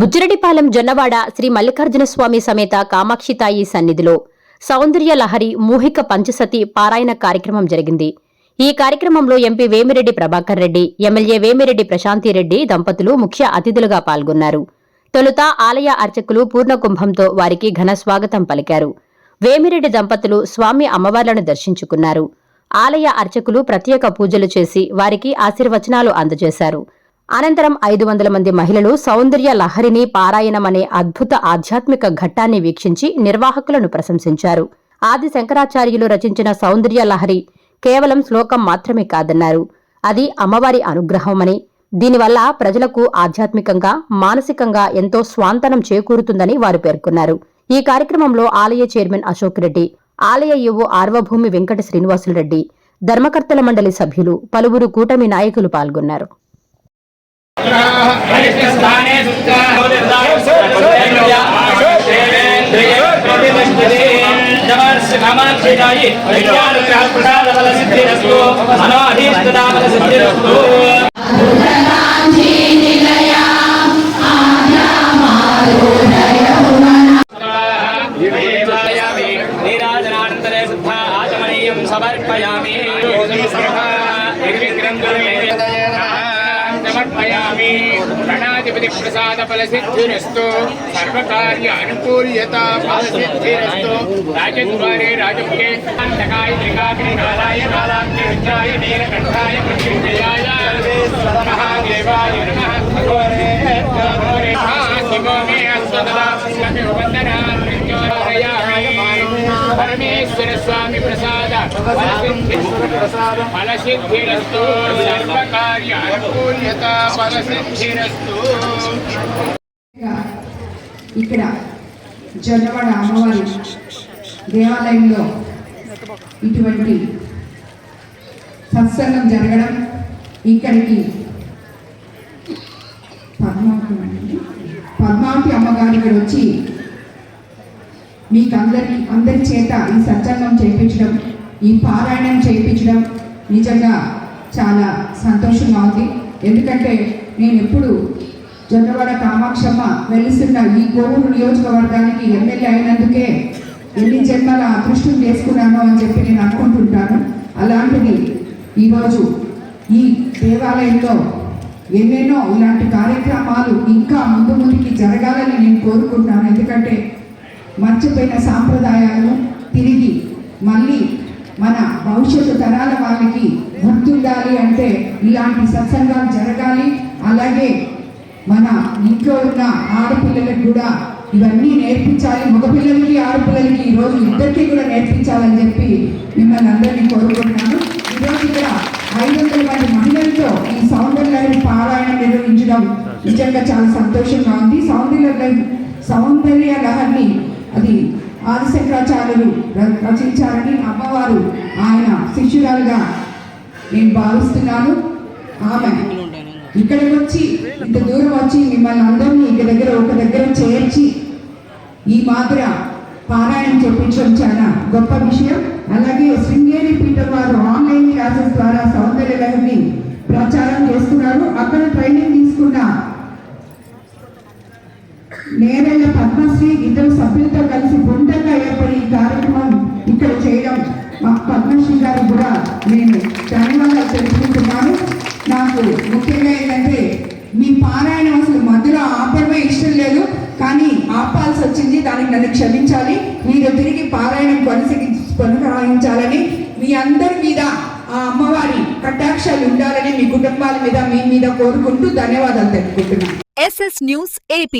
బుజ్జిరెడ్డిపాలెం జొన్నవాడ శ్రీ మల్లికార్జున స్వామి సమేత కామాక్షితాయి సన్నిధిలో సౌందర్య లహరి మూహిక పంచసతి పారాయణ కార్యక్రమం జరిగింది. ఈ కార్యక్రమంలో ఎంపీ వేమిరెడ్డి ప్రభాకర్ రెడ్డి, ఎమ్మెల్యే వేమిరెడ్డి ప్రశాంతిరెడ్డి దంపతులు ముఖ్య అతిథులుగా పాల్గొన్నారు. తొలుత ఆలయ అర్చకులు పూర్ణకుంభంతో వారికి ఘన స్వాగతం పలికారు. వేమిరెడ్డి దంపతులు స్వామి అమ్మవార్లను దర్శించుకున్నారు. ఆలయ అర్చకులు ప్రత్యేక పూజలు చేసి వారికి ఆశీర్వచనాలు అందజేశారు. అనంతరం 500 మంది మహిళలు సౌందర్య లహరిని పారాయణమనే అద్భుత ఆధ్యాత్మిక ఘట్టాన్ని వీక్షించి నిర్వాహకులను ప్రశంసించారు. ఆది శంకరాచార్యులు రచించిన సౌందర్య లహరి కేవలం శ్లోకం మాత్రమే కాదన్నారు. అది అమ్మవారి అనుగ్రహమని, దీనివల్ల ప్రజలకు ఆధ్యాత్మికంగా, మానసికంగా ఎంతో స్వాంతనం చేకూరుతుందని వారు పేర్కొన్నారు. ఈ కార్యక్రమంలో ఆలయ చైర్మన్ అశోక్ రెడ్డి, ఆలయ యువ ఆర్వభూమి వెంకట శ్రీనివాసులు రెడ్డి, ధర్మకర్తల మండలి సభ్యులు, పలువురు కూటమి నాయకులు పాల్గొన్నారు. गणाधिपति प्रसाद फलसिद्धिरस्तु सर्वकार्य अनुकूल्यता फलसिद्धिरस्तु राजद्वारे राजमुखे अंधकाय त्रिकाग्नि कालाय कालाग्नि रुद्राय नीलकंठाय मृत्युंजयाय महादेवाय नमः भगवते शिवो मे अस्वदा वंदना परमेश्वर स्वामी प्रसाद फलसिद्धिरस्तु सर्वकार्य अनुकूल्यता फलसिद्धिरस्तु। ఇక్కడ జొన్నవాడ అమ్మవారి దేవాలయంలో ఇటువంటి సత్సంగం జరగడం, ఇక్కడికి పద్మావతి అమ్మగారు ఇక్కడ వచ్చి మీకు అందరి చేత ఈ సత్సంగం చేయించడం, ఈ పారాయణం చేయించడం నిజంగా చాలా సంతోషంగా ఉంది. ఎందుకంటే నేను ఎప్పుడు జొన్నవాడ కామాక్షమ్మ వెలుస్తున్న ఈ కోవూరు నియోజకవర్గానికి ఎమ్మెల్యే అయినందుకే ఎన్ని జన్మల అదృష్టం చేసుకున్నాను అని చెప్పి నేను అనుకుంటుంటాను. అలాంటిది ఈరోజు ఈ దేవాలయంలో ఎన్నెన్నో ఇలాంటి కార్యక్రమాలు ఇంకా ముందుకి జరగాలని నేను కోరుకుంటున్నాను. ఎందుకంటే మర్చిపోయిన సాంప్రదాయాలను తిరిగి మళ్ళీ మన భవిష్యత్తు తరాల వాళ్ళకి గుర్తుండాలి అంటే ఇలాంటి సత్సంగాలు జరగాలి. అలాగే మన ఇంట్లో ఉన్న ఆడపిల్లలకు కూడా ఇవన్నీ నేర్పించాలి. మగపిల్లలకి ఆడపిల్లలకి ఈరోజు ఇద్దరికి కూడా నేర్పించాలని చెప్పి మిమ్మల్ని అందరినీ కోరుకుంటున్నాను. ఈరోజు ఇక్కడ 500 మంది మహిళలతో ఈ సౌందర్య లహరి పారాయణం నిర్వహించడం నిజంగా చాలా సంతోషంగా ఉంది. సౌందర్య లహరిని అది ఆది శంకరాచార్యులు రచించారని అమ్మవారు ఆయన శిష్యురాలుగా నేను భావిస్తున్నాను. ఆమె ఇక్కడికి వచ్చి ఇంత దూరం వచ్చి మిమ్మల్ని అందరినీ ఒక దగ్గర చేర్చి ఈ మాదిరి పారాయణం చెప్పించడం చాలా గొప్ప విషయం. అలాగే శృంగేరి పీఠం వారు ఆన్లైన్ క్లాసెస్ ద్వారా సౌందర్య లహరిని ప్రచారం చేస్తున్నారు. అక్కడ ట్రైనింగ్ తీసుకున్న నేరెళ్ళ పద్మశ్రీ ఇద్దరు సభ్యులతో కలిసి బృందంగా ఏర్పడి ఈ కార్యక్రమం ఇక్కడ చేయడం మా పద్మశ్రీ గారికి కూడా నేను ధన్యవాదాలు తెలుసుకుంటున్నాను. నాకు ముఖ్యంగా ఏంటంటే మీ పారాయణం అసలు మధ్యలో ఆపడమే ఇష్టం లేదు, కానీ ఆపాల్సి వచ్చింది. దానికి నన్ను క్షమించాలి. మీరు తిరిగి పారాయణం కొనసాగించాలని, మీ అందరి మీద ఆ అమ్మవారి కటాక్షాలు ఉండాలని మీ కుటుంబాల మీద మీ మీద కోరుకుంటూ ధన్యవాదాలు తెలుపుకుంటున్నాను. SS News AP